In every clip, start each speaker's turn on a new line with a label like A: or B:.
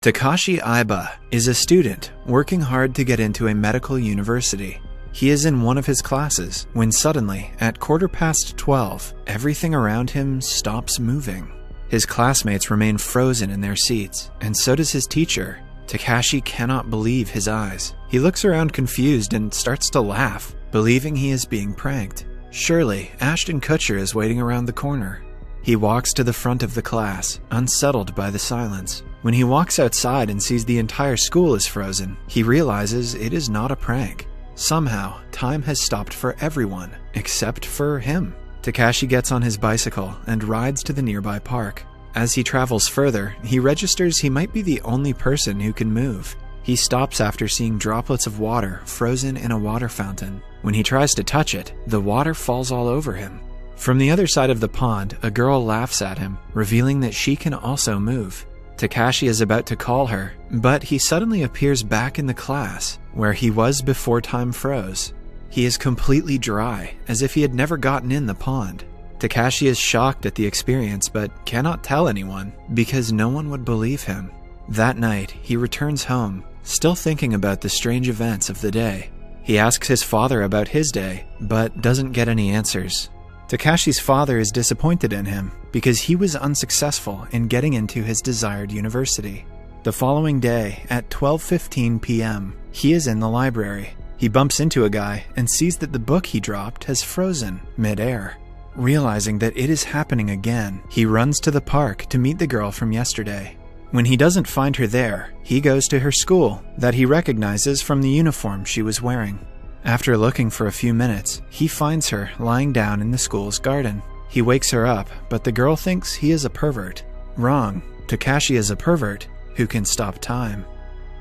A: Takashi Aiba is a student working hard to get into a medical university. He is in one of his classes when suddenly, at 12:15, everything around him stops moving. His classmates remain frozen in their seats, and so does his teacher. Takashi cannot believe his eyes. He looks around confused and starts to laugh, believing he is being pranked. Surely, Ashton Kutcher is waiting around the corner. He walks to the front of the class, unsettled by the silence. When he walks outside and sees the entire school is frozen, he realizes it is not a prank. Somehow, time has stopped for everyone, except for him. Takashi gets on his bicycle and rides to the nearby park. As he travels further, he registers he might be the only person who can move. He stops after seeing droplets of water frozen in a water fountain. When he tries to touch it, the water falls all over him. From the other side of the pond, a girl laughs at him, revealing that she can also move. Takashi is about to call her, but he suddenly appears back in the class, where he was before time froze. He is completely dry, as if he had never gotten in the pond. Takashi is shocked at the experience, but cannot tell anyone, because no one would believe him. That night, he returns home, still thinking about the strange events of the day. He asks his father about his day, but doesn't get any answers. Takashi's father is disappointed in him because he was unsuccessful in getting into his desired university. The following day, at 12:15 p.m., he is in the library. He bumps into a guy and sees that the book he dropped has frozen mid-air. Realizing that it is happening again, he runs to the park to meet the girl from yesterday. When he doesn't find her there, he goes to her school that he recognizes from the uniform she was wearing. After looking for a few minutes, he finds her lying down in the school's garden. He wakes her up, but the girl thinks he is a pervert. Wrong. Takashi is a pervert who can stop time.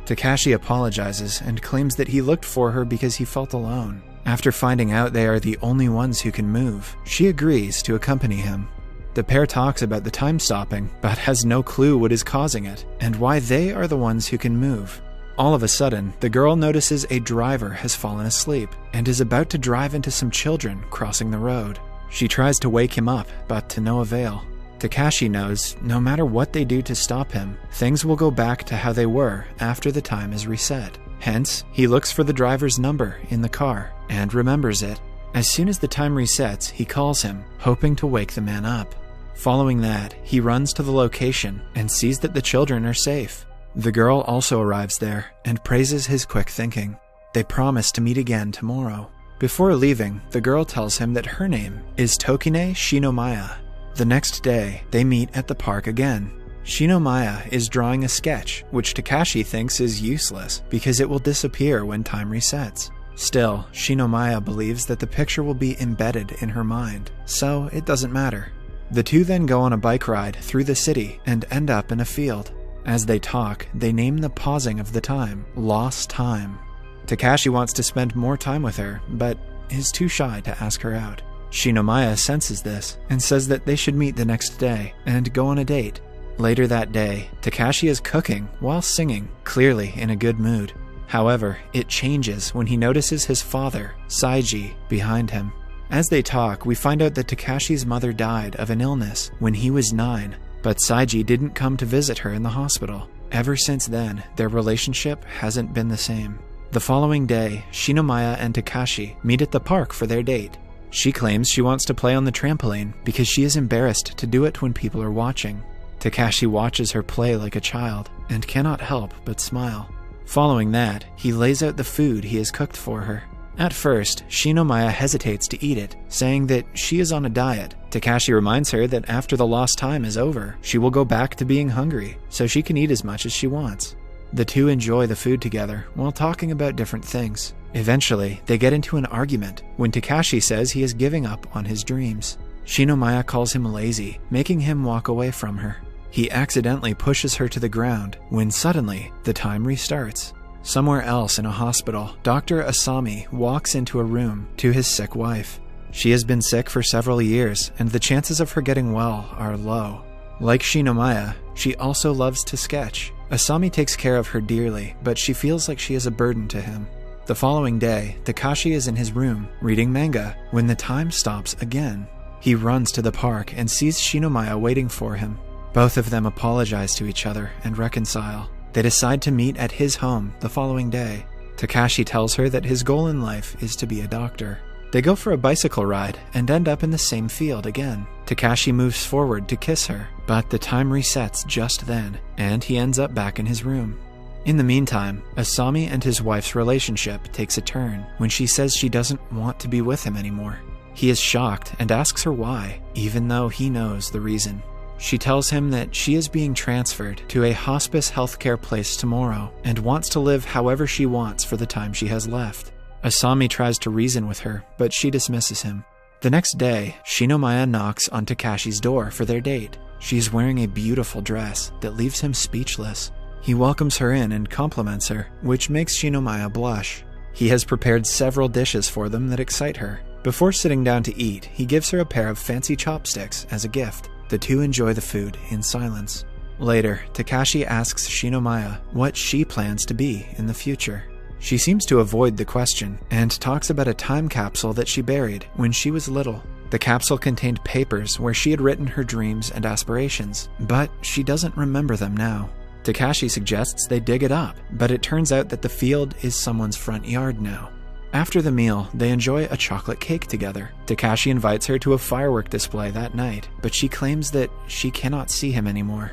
A: Takashi apologizes and claims that he looked for her because he felt alone. After finding out they are the only ones who can move, she agrees to accompany him. The pair talks about the time stopping, but has no clue what is causing it, and why they are the ones who can move. All of a sudden, the girl notices a driver has fallen asleep and is about to drive into some children crossing the road. She tries to wake him up, but to no avail. Takashi knows no matter what they do to stop him, things will go back to how they were after the time is reset. Hence, he looks for the driver's number in the car and remembers it. As soon as the time resets, he calls him, hoping to wake the man up. Following that, he runs to the location and sees that the children are safe. The girl also arrives there and praises his quick thinking. They promise to meet again tomorrow. Before leaving, the girl tells him that her name is Tokine Shinomiya. The next day, they meet at the park again. Shinomiya is drawing a sketch, which Takashi thinks is useless because it will disappear when time resets. Still, Shinomiya believes that the picture will be embedded in her mind, so it doesn't matter. The two then go on a bike ride through the city and end up in a field. As they talk, they name the pausing of the time lost time. Takashi wants to spend more time with her, but is too shy to ask her out. Shinomiya senses this and says that they should meet the next day and go on a date. Later that day, Takashi is cooking while singing, clearly in a good mood. However, it changes when he notices his father, Saiji, behind him. As they talk, we find out that Takashi's mother died of an illness when he was 9. But Saiji didn't come to visit her in the hospital. Ever since then, their relationship hasn't been the same. The following day, Shinomiya and Takashi meet at the park for their date. She claims she wants to play on the trampoline because she is embarrassed to do it when people are watching. Takashi watches her play like a child and cannot help but smile. Following that, he lays out the food he has cooked for her. At first, Shinomiya hesitates to eat it, saying that she is on a diet. Takashi reminds her that after the lost time is over, she will go back to being hungry, so she can eat as much as she wants. The two enjoy the food together while talking about different things. Eventually, they get into an argument when Takashi says he is giving up on his dreams. Shinomiya calls him lazy, making him walk away from her. He accidentally pushes her to the ground when suddenly the time restarts. Somewhere else in a hospital, Dr. Asami walks into a room to his sick wife. She has been sick for several years, and the chances of her getting well are low. Like Shinomiya, she also loves to sketch. Asami takes care of her dearly, but she feels like she is a burden to him. The following day, Takashi is in his room, reading manga, when the time stops again. He runs to the park and sees Shinomiya waiting for him. Both of them apologize to each other and reconcile. They decide to meet at his home the following day. Takashi tells her that his goal in life is to be a doctor. They go for a bicycle ride and end up in the same field again. Takashi moves forward to kiss her, but the time resets just then, and he ends up back in his room. In the meantime, Asami and his wife's relationship takes a turn when she says she doesn't want to be with him anymore. He is shocked and asks her why, even though he knows the reason. She tells him that she is being transferred to a hospice healthcare place tomorrow and wants to live however she wants for the time she has left. Asami tries to reason with her, but she dismisses him. The next day, Shinomiya knocks on Takashi's door for their date. She's wearing a beautiful dress that leaves him speechless. He welcomes her in and compliments her, which makes Shinomiya blush. He has prepared several dishes for them that excite her. Before sitting down to eat, he gives her a pair of fancy chopsticks as a gift. The two enjoy the food in silence. Later, Takashi asks Shinomiya what she plans to be in the future. She seems to avoid the question and talks about a time capsule that she buried when she was little. The capsule contained papers where she had written her dreams and aspirations, but she doesn't remember them now. Takashi suggests they dig it up, but it turns out that the field is someone's front yard now. After the meal, they enjoy a chocolate cake together. Takashi invites her to a firework display that night, but she claims that she cannot see him anymore.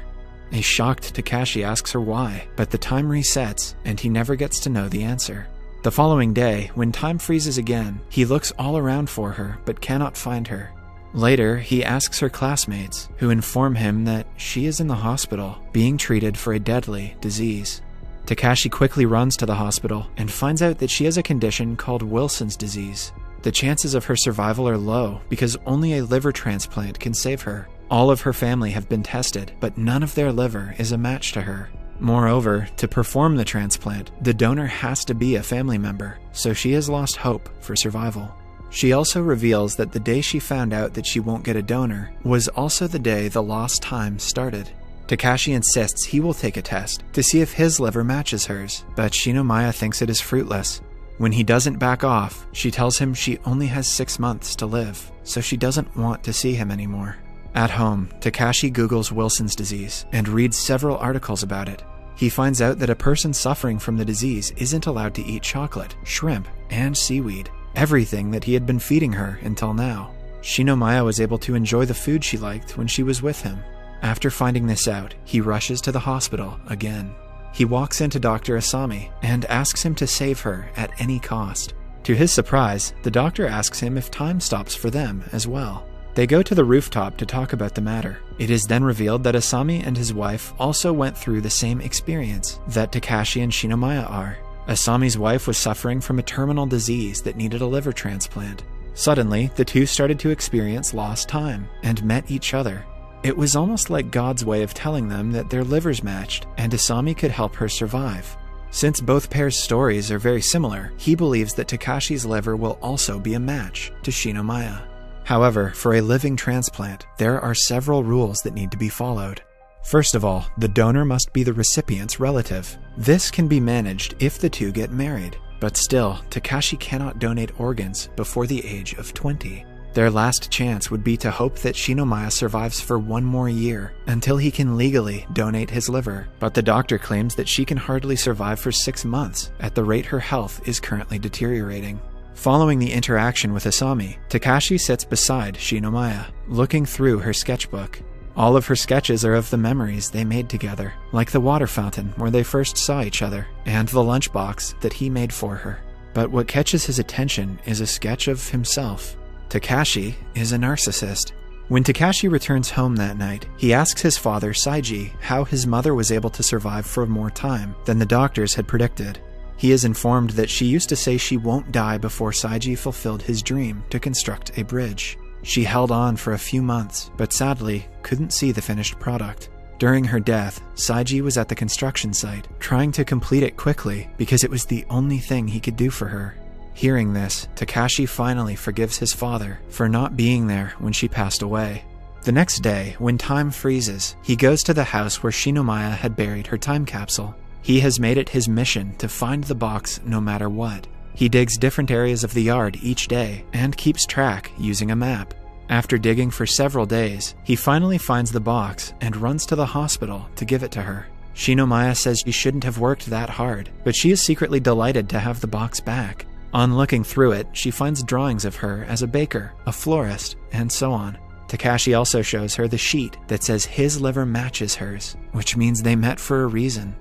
A: A shocked Takashi asks her why, but the time resets and he never gets to know the answer. The following day, when time freezes again, he looks all around for her but cannot find her. Later, he asks her classmates, who inform him that she is in the hospital, being treated for a deadly disease. Takashi quickly runs to the hospital and finds out that she has a condition called Wilson's disease. The chances of her survival are low because only a liver transplant can save her. All of her family have been tested, but none of their liver is a match to her. Moreover, to perform the transplant, the donor has to be a family member, so she has lost hope for survival. She also reveals that the day she found out that she won't get a donor was also the day the lost time started. Takashi insists he will take a test to see if his liver matches hers, but Shinomiya thinks it is fruitless. When he doesn't back off, she tells him she only has 6 months to live, so she doesn't want to see him anymore. At home, Takashi Googles Wilson's disease and reads several articles about it. He finds out that a person suffering from the disease isn't allowed to eat chocolate, shrimp, and seaweed, everything that he had been feeding her until now. Shinomiya was able to enjoy the food she liked when she was with him. After finding this out, he rushes to the hospital again. He walks into Dr. Asami and asks him to save her at any cost. To his surprise, the doctor asks him if time stops for them as well. They go to the rooftop to talk about the matter. It is then revealed that Asami and his wife also went through the same experience that Takashi and Shinomiya are. Asami's wife was suffering from a terminal disease that needed a liver transplant. Suddenly, the two started to experience lost time and met each other. It was almost like God's way of telling them that their livers matched and Asami could help her survive. Since both pairs' stories are very similar, he believes that Takashi's liver will also be a match to Shinomiya. However, for a living transplant, there are several rules that need to be followed. First of all, the donor must be the recipient's relative. This can be managed if the two get married, but still, Takashi cannot donate organs before the age of 20. Their last chance would be to hope that Shinomiya survives for 1 more year until he can legally donate his liver, but the doctor claims that she can hardly survive for 6 months at the rate her health is currently deteriorating. Following the interaction with Asami, Takashi sits beside Shinomiya, looking through her sketchbook. All of her sketches are of the memories they made together, like the water fountain where they first saw each other, and the lunchbox that he made for her. But what catches his attention is a sketch of himself. Takashi is a narcissist. When Takashi returns home that night, he asks his father, Saiji, how his mother was able to survive for more time than the doctors had predicted. He is informed that she used to say she won't die before Saiji fulfilled his dream to construct a bridge. She held on for a few months, but sadly couldn't see the finished product. During her death, Saiji was at the construction site, trying to complete it quickly because it was the only thing he could do for her. Hearing this, Takashi finally forgives his father for not being there when she passed away. The next day, when time freezes, he goes to the house where Shinomiya had buried her time capsule. He has made it his mission to find the box no matter what. He digs different areas of the yard each day and keeps track using a map. After digging for several days, he finally finds the box and runs to the hospital to give it to her. Shinomiya says she shouldn't have worked that hard, but she is secretly delighted to have the box back. On looking through it, she finds drawings of her as a baker, a florist, and so on. Takashi also shows her the sheet that says his liver matches hers, which means they met for a reason.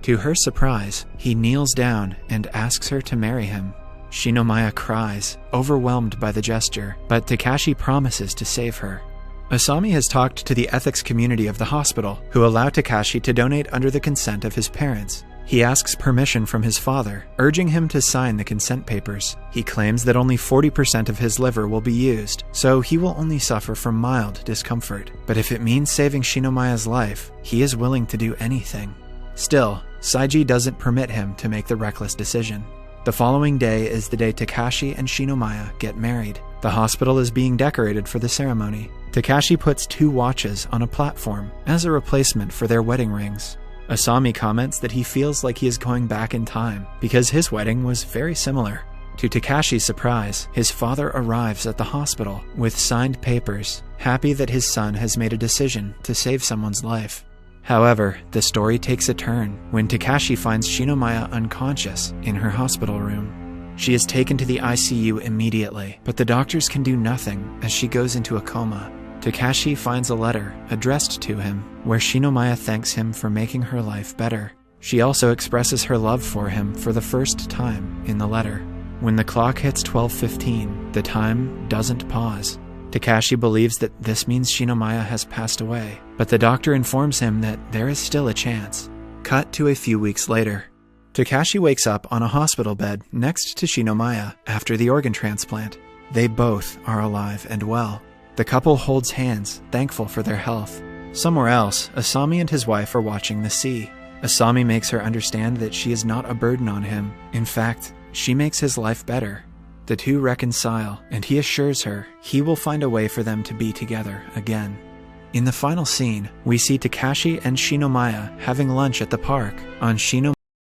A: To her surprise, he kneels down and asks her to marry him. Shinomiya cries, overwhelmed by the gesture, but Takashi promises to save her. Asami has talked to the ethics community of the hospital, who allow Takashi to donate under the consent of his parents. He asks permission from his father, urging him to sign the consent papers. He claims that only 40% of his liver will be used, so he will only suffer from mild discomfort. But if it means saving Shinomiya's life, he is willing to do anything. Still, Saiji doesn't permit him to make the reckless decision. The following day is the day Takashi and Shinomiya get married. The hospital is being decorated for the ceremony. Takashi puts 2 watches on a platform as a replacement for their wedding rings. Asami comments that he feels like he is going back in time because his wedding was very similar. To Takashi's surprise, his father arrives at the hospital with signed papers, happy that his son has made a decision to save someone's life. However, the story takes a turn when Takashi finds Shinomiya unconscious in her hospital room. She is taken to the ICU immediately, but the doctors can do nothing as she goes into a coma. Takashi finds a letter addressed to him where Shinomiya thanks him for making her life better. She also expresses her love for him for the first time in the letter. When the clock hits 12:15, the time doesn't pause. Takashi believes that this means Shinomiya has passed away, but the doctor informs him that there is still a chance. Cut to a few weeks later. Takashi wakes up on a hospital bed next to Shinomiya after the organ transplant. They both are alive and well. The couple holds hands, thankful for their health. Somewhere else, Asami and his wife are watching the sea. Asami makes her understand that she is not a burden on him. In fact, she makes his life better. The two reconcile, and he assures her he will find a way for them to be together again. In the final scene, we see Takashi and Shinomiya having lunch at the park. On Shinomiya